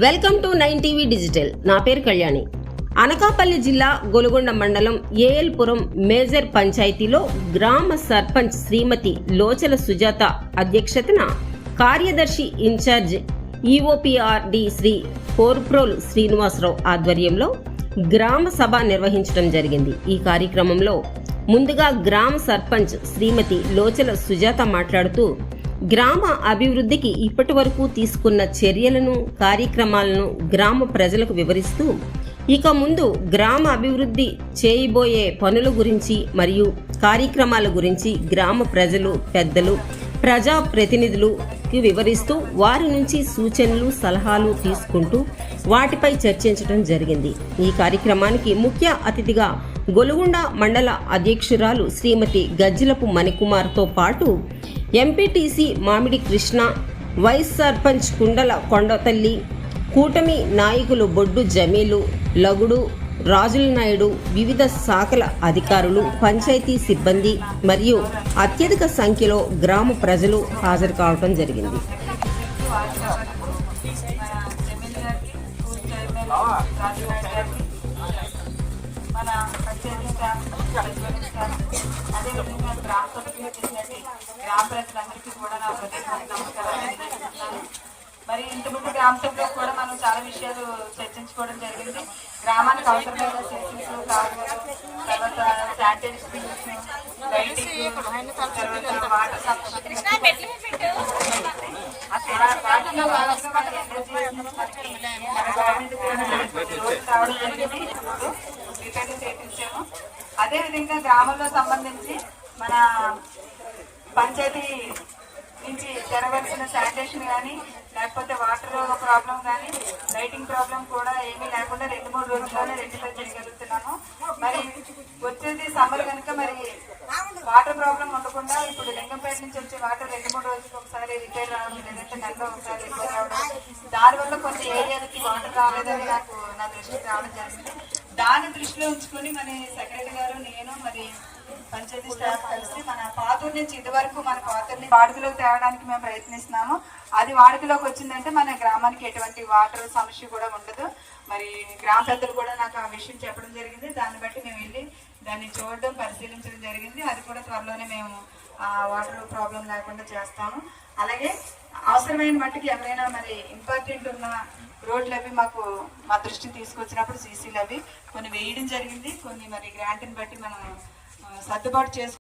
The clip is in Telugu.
Welcome to 9 TV digital. నా పేరు కళ్యాణి. అనకాపల్లి జిల్లా గొలుగొండ మండలం ఏఎల్పురం మేజర్ పంచాయతీలో గ్రామ సర్పంచ్ శ్రీమతి లోచల సుజాత అధ్యక్షతన కార్యదర్శి ఇన్ఛార్జ్ ఈఓపీఆర్డి శ్రీ కోర్ప్రోలు శ్రీనివాసరావు ఆధ్వర్యంలో గ్రామ సభ నిర్వహించడం జరిగింది. ఈ కార్యక్రమంలో ముందుగా గ్రామ సర్పంచ్ శ్రీమతి లోచల సుజాత మాట్లాడుతూ గ్రామ అభివృద్ధికి ఇప్పటి వరకు తీసుకున్న చర్యలను, కార్యక్రమాలను గ్రామ ప్రజలకు వివరిస్తూ ఇక ముందు గ్రామ అభివృద్ధి చేయబోయే పనుల గురించి మరియు కార్యక్రమాల గురించి గ్రామ ప్రజలు, పెద్దలు, ప్రజా ప్రతినిధులకు వివరిస్తూ వారి నుంచి సూచనలు, సలహాలు తీసుకుంటూ వాటిపై చర్చించడం జరిగింది. ఈ కార్యక్రమానికి ముఖ్య అతిథిగా గొలుగొండ మండల అధ్యక్షురాలు శ్రీమతి గజ్జిలపు మణికుమార్తో పాటు ఎంపీటీసీ మామిడి కృష్ణ, వైస్ సర్పంచ్ కుండల కొండతల్లి, కూటమి నాయకులు బొడ్డు జమీలు, లగుడు రాజుల నాయుడు, వివిధ శాఖల అధికారులు, పంచాయతీ సిబ్బంది మరియు అత్యధిక సంఖ్యలో గ్రామ ప్రజలు హాజరు కావడం జరిగింది. గ్రామ ప్రజలందరికీ కూడా నా ప్రత్యేకమైన నమస్కారాలు. మరి ఇంతకుముందు గ్రామ సభలో కూడా మనం చాలా విషయాలు చర్చించుకోవడం జరిగింది. గ్రామానికి అవసరమైన సీసీలు, కాలువలు, తర్వాత శానిటరీ లైటింగ్, తర్వాత వాటర్ వాటిలో భాగంగా మనం చేయించాము. అదేవిధంగా గ్రామంలో సంబంధించి మన పంచాయతీ నుంచి జరగవలసిన శానిటేషన్ కానీ, లేకపోతే వాటర్ ప్రాబ్లం కానీ, లైటింగ్ ప్రాబ్లం కూడా ఏమీ లేకుండా 2-3 రోజుల్లోనే రెక్టిఫై చేయగలుగుతున్నాము. మరి వచ్చేది సమ్మర్ కనుక మరి వాటర్ ప్రాబ్లం ఉండకుండా ఇప్పుడు లింగంపేట నుంచి వచ్చే వాటర్ 2-3 రోజులకు ఒకసారి రిపేర్ రావడం, లేదంటే నెలలో ఒకసారి రిపేర్ రావడం, దానివల్ల కొన్ని ఏరియాలకి వాటర్ రాలేదని నా దృష్టికి రావడం జరిగింది. దాన్ని దృష్టిలో ఉంచుకొని మరి సెక్రటరీ గారు, నేను, మరి పంచాయతీ స్టాఫ్ కలిసి మన పాతూరు నుంచి ఇదివరకు మన పాతూరుని వాడుకలోకి తేవడానికి మేము ప్రయత్నిస్తున్నాము. అది వాడుకలోకి వచ్చిందంటే మన గ్రామానికి ఎటువంటి వాటర్ సమస్య కూడా ఉండదు. మరి గ్రామ పెద్దలు కూడా నాకు ఆ విషయం చెప్పడం జరిగింది. దాన్ని బట్టి మేము వెళ్ళి దాన్ని చూడడం, పరిశీలించడం జరిగింది. అది కూడా త్వరలోనే మేము వాటర్ ప్రాబ్లం లేకుండా చేస్తాము. అలాగే అవసరమైన మట్టుకి ఎవరైనా మరి ఇంపార్టెంట్ ఉన్న రోడ్లు అవి మా దృష్టికి తీసుకొచ్చినప్పుడు సీసీలు అవి కొన్ని వేయడం జరిగింది. కొన్ని మరి గ్రాంట్ని బట్టి మనం సర్దుబాటు చేసుకుంటాం.